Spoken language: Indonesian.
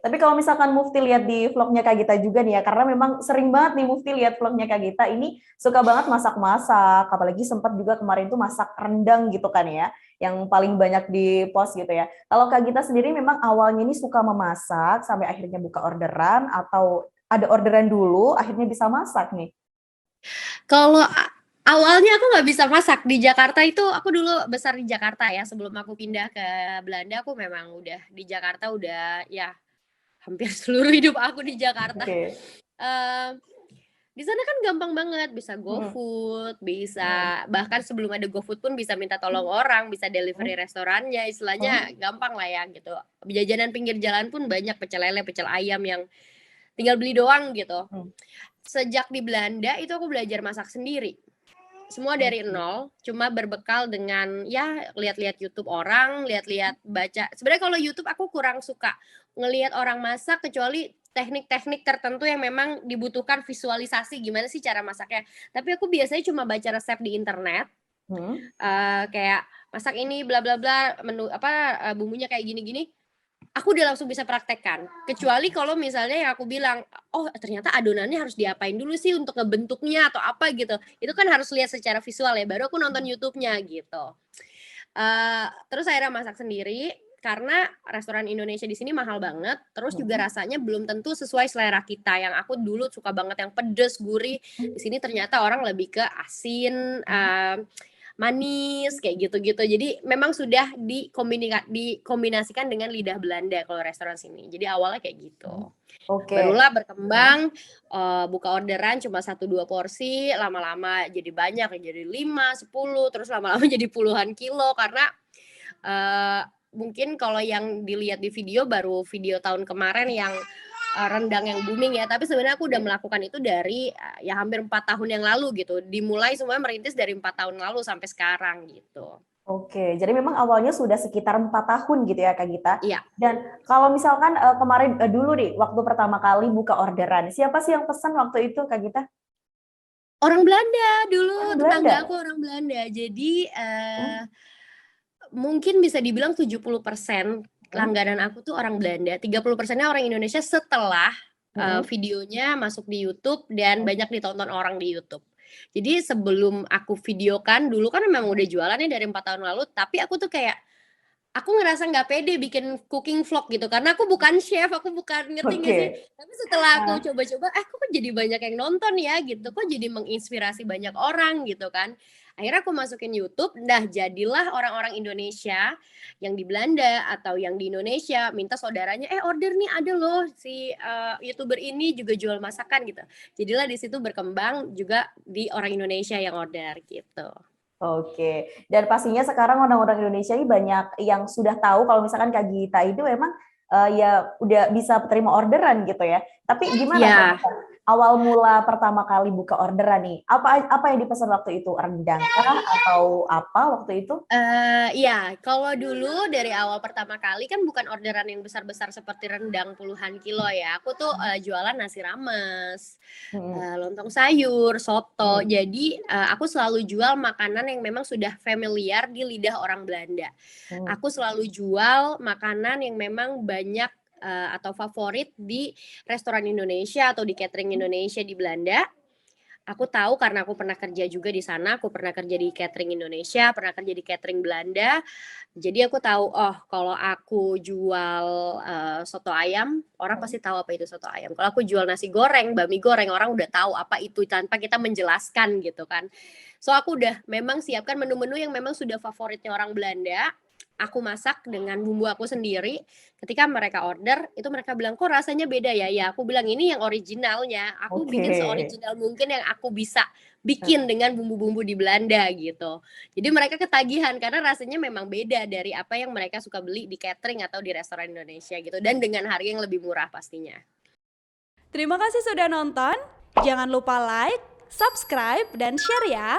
Tapi kalau misalkan Mufti lihat di vlognya Kak Gita juga nih ya, karena memang sering banget nih Mufti lihat vlognya Kak Gita ini suka banget masak-masak, apalagi sempat juga kemarin tuh masak rendang gitu kan ya, yang paling banyak di post gitu ya. Kalau Kak Gita sendiri memang awalnya ini suka memasak sampai akhirnya buka orderan atau ada orderan dulu akhirnya bisa masak nih? Kalau awalnya aku nggak bisa masak di Jakarta itu, aku dulu besar di Jakarta ya, sebelum aku pindah ke Belanda aku memang udah di Jakarta udah ya hampir seluruh hidup aku di Jakarta. Oke. Eee, di sana kan gampang banget, bisa Mm, GoFood, mm, bisa bahkan sebelum ada GoFood pun bisa minta tolong orang, bisa mm, delivery restorannya, istilahnya mm, gampang lah ya gitu. Jajanan pinggir jalan pun banyak, pecel lele, pecel ayam yang tinggal beli doang gitu. mm. Sejak di Belanda itu aku belajar masak sendiri. Semua dari Oke. nol, cuma berbekal dengan ya lihat-lihat YouTube orang, lihat-lihat baca. Sebenarnya kalau YouTube aku kurang suka ngelihat orang masak kecuali teknik-teknik tertentu yang memang dibutuhkan visualisasi gimana sih cara masaknya. Tapi aku biasanya cuma baca resep di internet, Mm. kayak masak ini bla bla bla, menu apa bumbunya kayak gini-gini. Aku udah langsung bisa praktekkan. Kecuali kalau misalnya yang aku bilang, oh ternyata adonannya harus diapain dulu sih untuk ngebentuknya atau apa gitu. Itu kan harus lihat secara visual ya, baru aku nonton YouTube-nya gitu. Terus akhirnya masak sendiri karena restoran Indonesia di sini mahal banget, terus juga Mm. rasanya belum tentu sesuai selera kita. Yang aku dulu suka banget yang pedes, gurih. Di sini ternyata orang lebih ke asin, manis kayak gitu-gitu. Jadi memang sudah dikombinasikan dengan lidah Belanda kalau restoran sini. Jadi awalnya kayak gitu. Oke. Barulah Mm. berkembang, buka orderan cuma 1-2 porsi, lama-lama jadi banyak, jadi 5, 10, terus lama-lama jadi puluhan kilo karena uh, mungkin kalau yang dilihat di video baru video tahun kemarin yang rendang yang booming ya, tapi sebenarnya aku udah melakukan itu dari ya hampir 4 tahun yang lalu gitu. Dimulai semuanya merintis dari 4 tahun lalu sampai sekarang gitu. Oke, jadi memang awalnya sudah sekitar 4 tahun gitu ya Kak Gita. Iya, Dan kalau misalkan kemarin dulu nih, waktu pertama kali buka orderan, siapa sih yang pesan waktu itu Kak Gita? orang Belanda dulu, Orang tetangga Belanda. aku orang Belanda. Jadi Hmm, mungkin bisa dibilang 70% hmm, langganan aku tuh orang Belanda, 30%-nya orang Indonesia setelah hmm, videonya masuk di YouTube dan hmm, banyak ditonton orang di YouTube. Jadi sebelum aku videokan dulu kan memang udah jualannya dari 4 tahun lalu, tapi aku tuh kayak aku ngerasa nggak pede bikin cooking vlog gitu karena aku bukan chef, aku bukan, ngerti nggak oke. sih? Tapi setelah aku Ah, coba-coba, kok jadi banyak yang nonton ya gitu, kok jadi menginspirasi banyak orang gitu kan. Akhirnya aku masukin YouTube, nah jadilah orang-orang Indonesia yang di Belanda atau yang di Indonesia minta saudaranya, order nih ada loh si YouTuber ini juga jual masakan gitu. Jadilah di situ berkembang juga di orang Indonesia yang order gitu. oke. Dan pastinya sekarang orang-orang Indonesia ini banyak yang sudah tahu kalau misalkan Kak Gita itu memang ya udah bisa terima orderan gitu ya. Tapi gimana Kak Ya, Gita? Awal mula pertama kali buka orderan nih, apa yang dipesan waktu itu? Rendang kah atau apa waktu itu? Iya, kalau dulu dari awal pertama kali kan bukan orderan yang besar-besar seperti rendang puluhan kilo ya. Aku tuh jualan nasi rames, Hmm, lontong sayur, soto. hmm, Jadi aku selalu jual makanan yang memang sudah familiar di lidah orang Belanda. hmm. Aku selalu jual makanan yang memang banyak atau favorit di restoran Indonesia atau di catering Indonesia di Belanda. Aku tahu karena aku pernah kerja juga di sana, aku pernah kerja di catering Indonesia, pernah kerja di catering Belanda. Jadi aku tahu, oh kalau aku jual soto ayam, orang Hmm. pasti tahu apa itu soto ayam. Kalau aku jual nasi goreng, bakmi goreng, orang udah tahu apa itu tanpa kita menjelaskan gitu kan. So aku udah memang siapkan menu-menu yang memang sudah favoritnya orang Belanda. Aku masak dengan bumbu aku sendiri. Ketika mereka order, itu mereka bilang, kok rasanya beda ya? Ya, aku bilang ini yang originalnya. Aku Oke. bikin seoriginal mungkin yang aku bisa bikin dengan bumbu-bumbu di Belanda gitu. Jadi mereka ketagihan karena rasanya memang beda dari apa yang mereka suka beli di catering atau di restoran Indonesia gitu. Dan dengan harga yang lebih murah pastinya. Terima kasih sudah nonton. Jangan lupa like, subscribe, dan share ya.